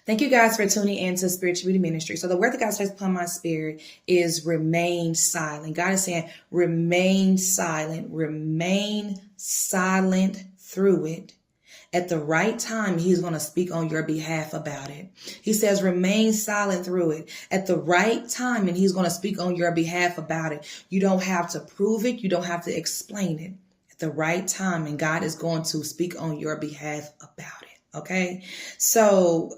Thank you guys for tuning in to Spiritual Beauty Ministry. So the word that God says upon my spirit is remain silent. God is saying remain silent through it. At the right time, he's going to speak on your behalf about it. He says, remain silent through it at the right time, and he's going to speak on your behalf about it. You don't have to prove it. You don't have to explain it. At the right time, and God is going to speak on your behalf about it. Okay. So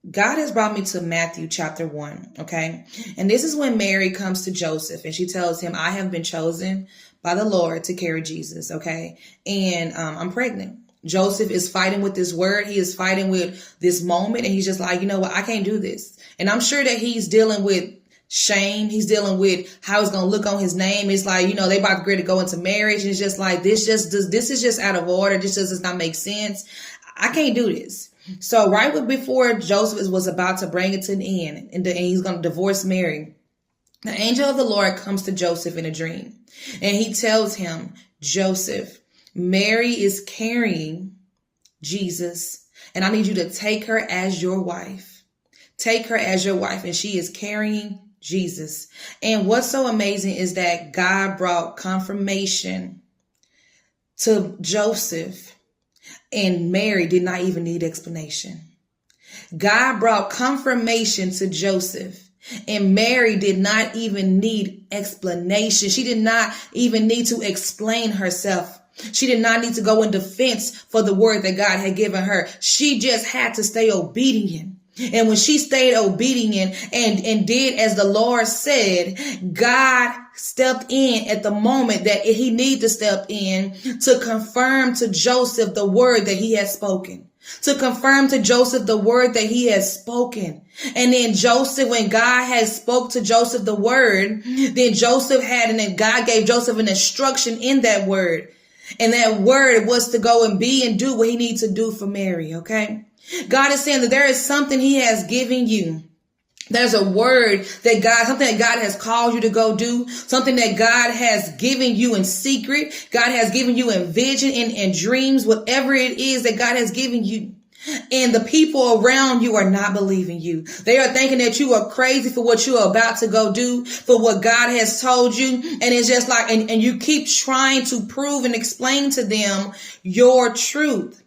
God has brought me to Matthew chapter 1. Okay. And this is when Mary comes to Joseph and she tells him, I have been chosen by the Lord to carry Jesus. Okay. And I'm pregnant. Joseph is fighting with this word. He is fighting with this moment. And he's just like, you know what? I can't do this. And I'm sure that he's dealing with shame. He's dealing with how it's going to look on his name. It's like, you know, they about to go into marriage. And it's just like, this is just out of order. This just does not make sense. I can't do this. So right before Joseph was about to bring it to an end and he's going to divorce Mary, the angel of the Lord comes to Joseph in a dream. And he tells him, Joseph, Mary is carrying Jesus, and I need you to take her as your wife. Take her as your wife, and she is carrying Jesus. And what's so amazing is that God brought confirmation to Joseph, and Mary did not even need explanation. God brought confirmation to Joseph, and Mary did not even need explanation. She did not even need to explain herself. She did not need to go in defense for the word that God had given her. She just had to stay obedient. And when she stayed obedient and did as the Lord said, God stepped in at the moment that he needed to step in to confirm to Joseph the word that he had spoken. To confirm to Joseph the word that he has spoken. And then Joseph, when God had spoke to Joseph the word, then Joseph had, and then God gave Joseph an instruction in that word. And that word was to go and be and do what he needs to do for Mary. Okay. God is saying that there is something he has given you. There's a word that God, something that God has called you to go do, something that God has given you in secret. God has given you in vision and dreams, whatever it is that God has given you. And the people around you are not believing you. They are thinking that you are crazy for what you are about to go do, for what God has told you. And it's just like, and you keep trying to prove and explain to them your truth.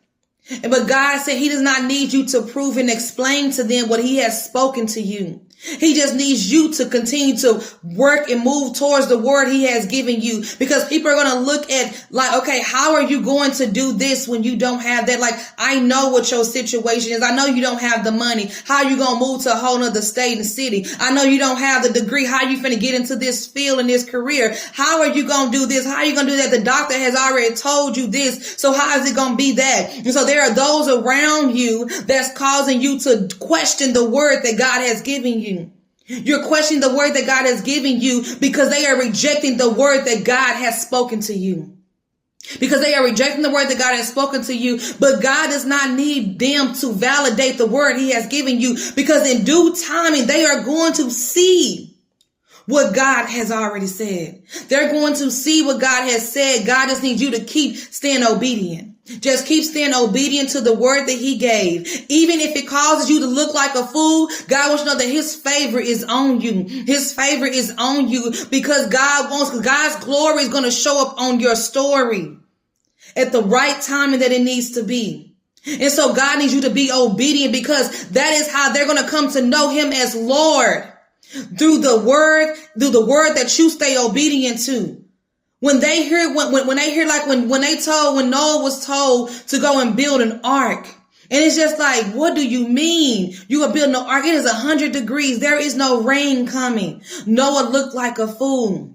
But God said he does not need you to prove and explain to them what he has spoken to you. He just needs you to continue to work and move towards the word he has given you, because people are going to look at like, okay, how are you going to do this when you don't have that? Like, I know what your situation is. I know you don't have the money. How are you going to move to a whole nother state and city? I know you don't have the degree. How are you finna get into this field and this career? How are you going to do this? How are you going to do that? The doctor has already told you this. So how is it going to be that? And so there are those around you that's causing you to question the word that God has given you. You're questioning the word that God has given you because they are rejecting the word that God has spoken to you. Because they are rejecting the word that God has spoken to you. But God does not need them to validate the word he has given you, because in due timing, they are going to see what God has already said. They're going to see what God has said. God just needs you to keep staying obedient. Just keep staying obedient to the word that he gave. Even if it causes you to look like a fool, God wants you to know that his favor is on you. His favor is on you because God's glory is going to show up on your story at the right time and that it needs to be. And so God needs you to be obedient, because that is how they're going to come to know him as Lord, through the word that you stay obedient to. When they hear, when Noah was told to go and build an ark, and it's just like, what do you mean? You are building an ark. It is 100 degrees. There is no rain coming. Noah looked like a fool.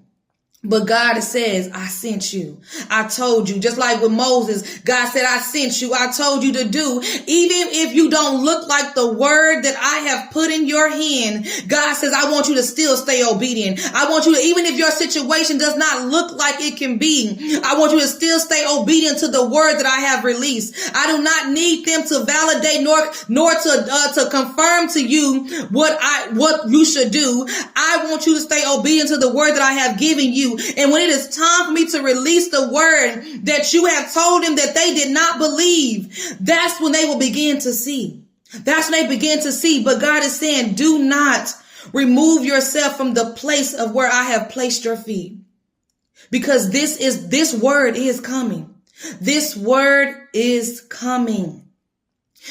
But God says, I sent you. I told you. Just like with Moses, God said, I sent you. I told you to do. Even if you don't look like the word that I have put in your hand, God says, I want you to still stay obedient. I want you to, even if your situation does not look like it can be, I want you to still stay obedient to the word that I have released. I do not need them to validate nor to confirm to you what you should do. I want you to stay obedient to the word that I have given you. And when it is time for me to release the word that you have told them that they did not believe, that's when they will begin to see. That's when they begin to see. But God is saying, do not remove yourself from the place of where I have placed your feet. Because this word is coming. This word is coming.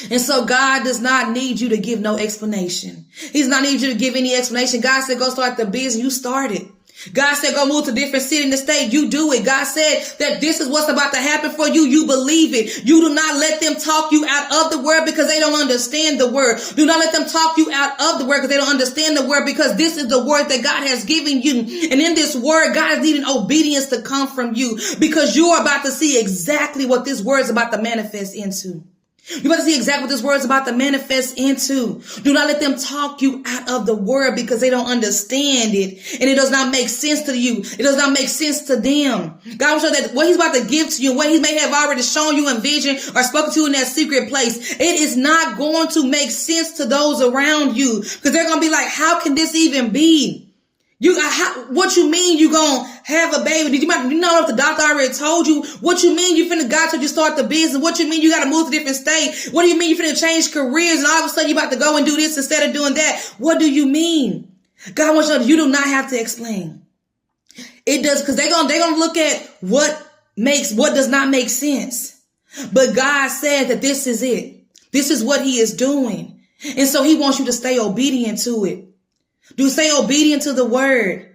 And so God does not need you to give no explanation. He's not need you to give any explanation. God said, go start the business. You started. God said, go move to a different city in the state. You do it. God said that this is what's about to happen for you. You believe it. You do not let them talk you out of the word because they don't understand the word. Do not let them talk you out of the word because they don't understand the word, because this is the word that God has given you. And in this word, God is needing obedience to come from you, because you are about to see exactly what this word is about to manifest into. You're about to see exactly what this word is about to manifest into. Do not let them talk you out of the word because they don't understand it. And it does not make sense to you. It does not make sense to them. God will show that what he's about to give to you, what he may have already shown you in vision or spoken to you in that secret place, it is not going to make sense to those around you, because they're going to be like, how can this even be? What you mean you gonna have a baby? Did you know if the doctor already told you? What you mean you finna God told you start the business? What you mean you gotta move to a different state? What do you mean you finna change careers and all of a sudden you about to go and do this instead of doing that? What do you mean? God wants you to know you do not have to explain. It does, because they're gonna look at what does not make sense. But God said that this is it. This is what he is doing. And so he wants you to stay obedient to it. Stay obedient to the word.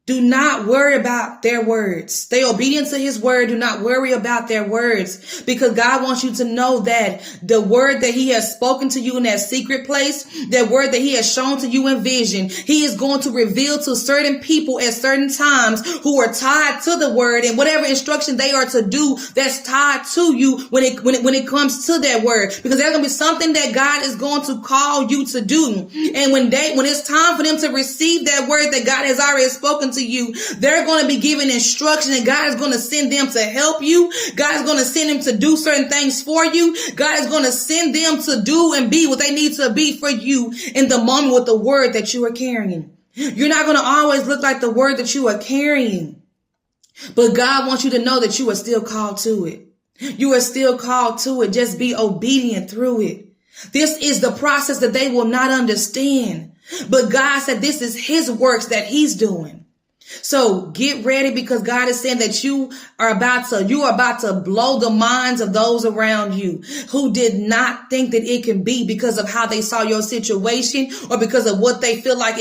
Do not worry about their words. Stay obedient to his word. Do not worry about their words, because God wants you to know that the word that he has spoken to you in that secret place, that word that he has shown to you in vision, he is going to reveal to certain people at certain times who are tied to the word, and whatever instruction they are to do that's tied to you when it comes to that word, because there's going to be something that God is going to call you to do. And when it's time for them to receive that word that God has already spoken to you, they're going to be given instruction, and God is going to send them to help you. God is going to send them to do certain things for you. God is going to send them to do and be what they need to be for you in the moment with the word that you are carrying. You're not going to always look like the word that you are carrying, but God wants you to know that you are still called to it. You are still called to it. Just be obedient through it. This is the process that they will not understand, but God said this is his works that he's doing. So get ready, because God is saying that you are about to blow the minds of those around you who did not think that it can be, because of how they saw your situation or because of what they feel like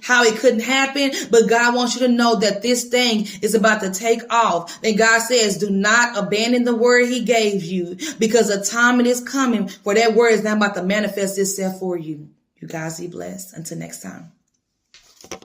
how it couldn't happen. But God wants you to know that this thing is about to take off. And God says, do not abandon the word he gave you, because a time it is coming for that word is now about to manifest itself for you. You guys be blessed. Until next time.